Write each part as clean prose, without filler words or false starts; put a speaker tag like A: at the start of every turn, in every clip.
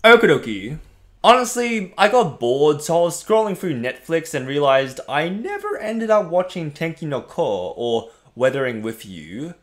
A: Okidoki. Honestly, I got bored, so I was scrolling through Netflix and realized I never ended up watching Tenki no Ko or Weathering with You.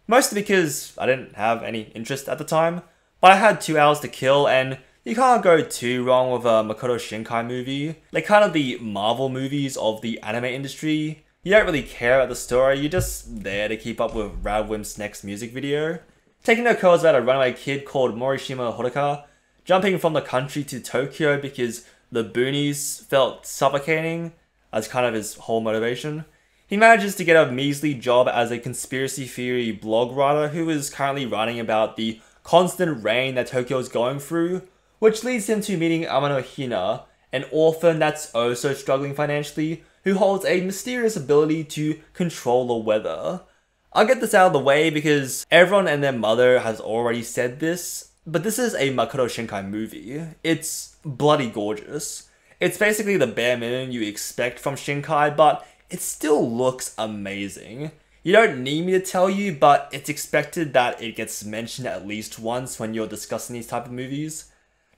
A: Mostly because I didn't have any interest at the time, but I had 2 hours to kill and you can't go too wrong with a Makoto Shinkai movie. They're kind of the Marvel movies of the anime industry. You don't really care about the story, you're just there to keep up with Radwim's next music video. Tenki no Ko is about a runaway kid called Morishima Hodaka, jumping from the country to Tokyo because the boonies felt suffocating as kind of his whole motivation. He manages to get a measly job as a conspiracy theory blog writer who is currently writing about the constant rain that Tokyo is going through, which leads him to meeting Amano Hina, an orphan that's also struggling financially, who holds a mysterious ability to control the weather. I'll get this out of the way because everyone and their mother has already said this, but this is a Makoto Shinkai movie. It's bloody gorgeous. It's basically the bare minimum you expect from Shinkai, but it still looks amazing. You don't need me to tell you, but it's expected that it gets mentioned at least once when you're discussing these type of movies.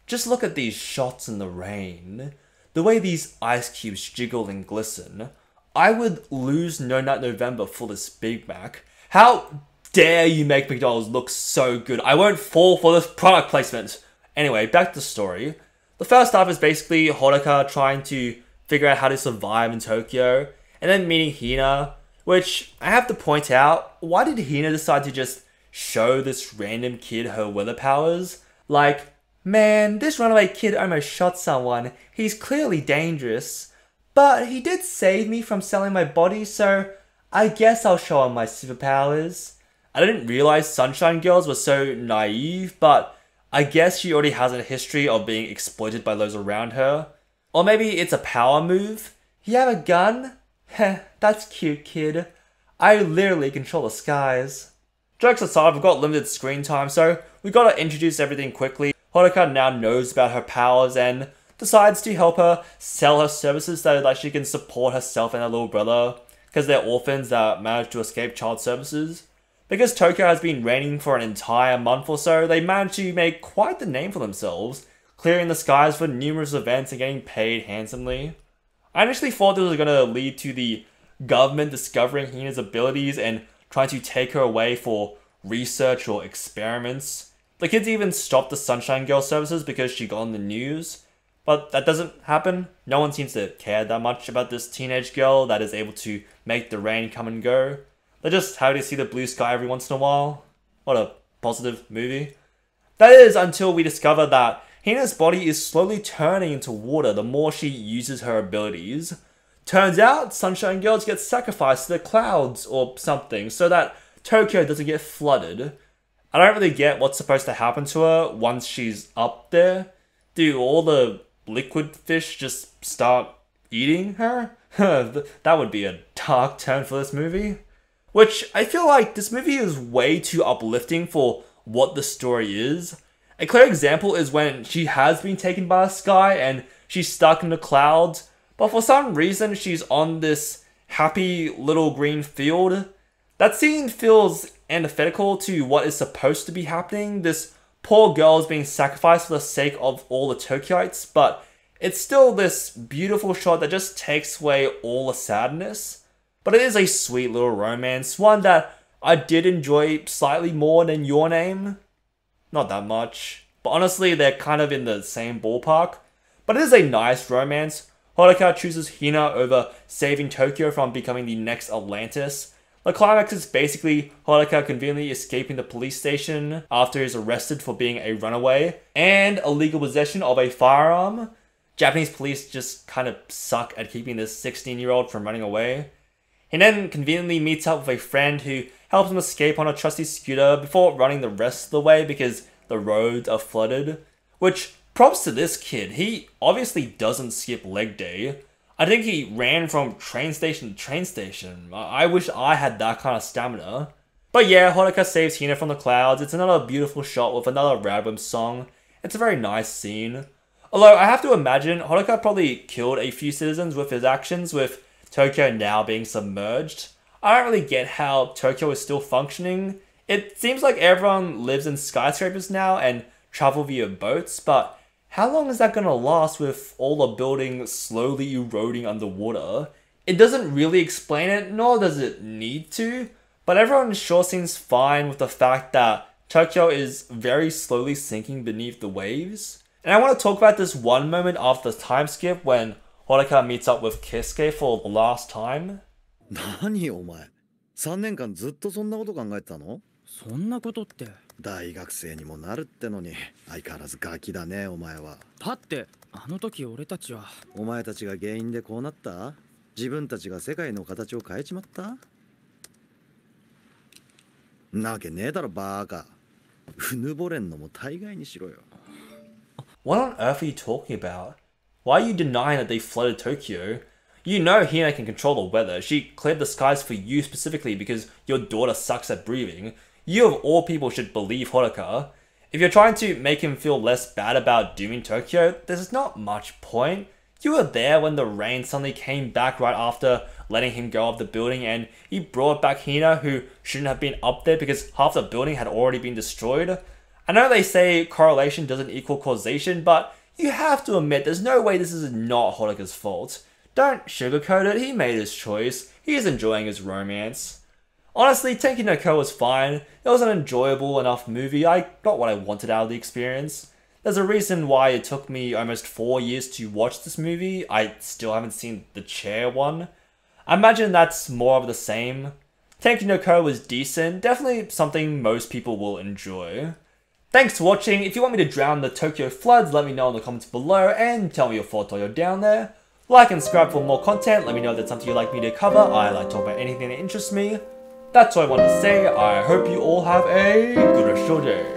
A: Just look at these shots in the rain. The way these ice cubes jiggle and glisten. I would lose No Nut November for this Big Mac. How dare you make McDonald's look so good? I won't fall for this product placement. Anyway, back to the story. The first half is basically Hodaka trying to figure out how to survive in Tokyo, and then meeting Hina, which I have to point out, why did Hina decide to just show this random kid her weather powers? Like, man, this runaway kid almost shot someone, he's clearly dangerous, but he did save me from selling my body, so I guess I'll show him my superpowers. I didn't realize Sunshine Girls were so naive, but I guess she already has a history of being exploited by those around her. Or maybe it's a power move. You have a gun? Heh, that's cute, kid. I literally control the skies. Jokes aside, we've got limited screen time, so we gotta introduce everything quickly. Hodaka now knows about her powers and decides to help her sell her services so that she can support herself and her little brother, because they're orphans that managed to escape child services. Because Tokyo has been raining for an entire month or so, they managed to make quite the name for themselves, clearing the skies for numerous events and getting paid handsomely. I initially thought this was going to lead to the government discovering Hina's abilities and trying to take her away for research or experiments. The kids even stopped the Sunshine Girl services because she got on the news, but that doesn't happen. No one seems to care that much about this teenage girl that is able to make the rain come and go. They're just happy to see the blue sky every once in a while. What a positive movie. That is until we discover that Hina's body is slowly turning into water the more she uses her abilities. Turns out, Sunshine Girls get sacrificed to the clouds or something so that Tokyo doesn't get flooded. I don't really get what's supposed to happen to her once she's up there. Do all the liquid fish just start eating her? That would be a dark turn for this movie. Which, I feel like this movie is way too uplifting for what the story is. A clear example is when she has been taken by a sky and she's stuck in the clouds, but for some reason she's on this happy little green field. That scene feels antithetical to what is supposed to be happening. This poor girl is being sacrificed for the sake of all the Tokyoites, but it's still this beautiful shot that just takes away all the sadness. But it is a sweet little romance, one that I did enjoy slightly more than Your Name. Not that much, but honestly they're kind of in the same ballpark. But it is a nice romance. Hodaka chooses Hina over saving Tokyo from becoming the next Atlantis. The climax is basically Hodaka conveniently escaping the police station after he's arrested for being a runaway, and illegal possession of a firearm. Japanese police just kind of suck at keeping this 16-year-old from running away. He then conveniently meets up with a friend who helps him escape on a trusty scooter before running the rest of the way because the roads are flooded. Which, props to this kid, he obviously doesn't skip leg day. I think he ran from train station to train station. I wish I had that kind of stamina. But yeah, Hodaka saves Hina from the clouds. It's another beautiful shot with another Radwimp song. It's a very nice scene. Although I have to imagine Hodaka probably killed a few citizens with his actions, with Tokyo now being submerged. I don't really get how Tokyo is still functioning. It seems like everyone lives in skyscrapers now and travel via boats, but how long is that gonna last with all the building slowly eroding underwater? It doesn't really explain it, nor does it need to, but everyone sure seems fine with the fact that Tokyo is very slowly sinking beneath the waves. And I want to talk about this one moment after the time skip when Hodaka meets up with Kisuke for the last time.
B: 何お前3年間ずっとそんなこと考えてたの？
C: そんなことって。
B: 大学生にもなるってのに相変わらずガキだねお前は。
C: だってあの時俺たちは。
B: お前たちが原因でこうなった？自分たちが世界の形を変えちまった？なわけねえだろバーカ。うぬぼれんのも大概にしろよ。
A: What on earth are you talking about? Why are you denying that they flooded Tokyo? You know Hina can control the weather. She cleared the skies for you specifically because your daughter sucks at breathing. You of all people should believe Hodaka. If you're trying to make him feel less bad about dooming Tokyo, there's not much point. You were there when the rain suddenly came back right after letting him go up the building, and he brought back Hina, who shouldn't have been up there because half the building had already been destroyed. I know they say correlation doesn't equal causation, but you have to admit there's no way this is not Hodaka's fault. Don't sugarcoat it, he made his choice. He's enjoying his romance. Honestly, Tenki no Ko was fine. It was an enjoyable enough movie. I got what I wanted out of the experience. There's a reason why it took me almost 4 years to watch this movie. I still haven't seen the chair one. I imagine that's more of the same. Tenki no Ko was decent, definitely something most people will enjoy. Thanks for watching. If you want me to drown the Tokyo floods, let me know in the comments below and tell me your thoughts while you're down there. Like and subscribe for more content. Let me know if that's something you'd like me to cover. I like to talk about anything that interests me. That's all I wanted to say. I hope you all have a good rest of your day.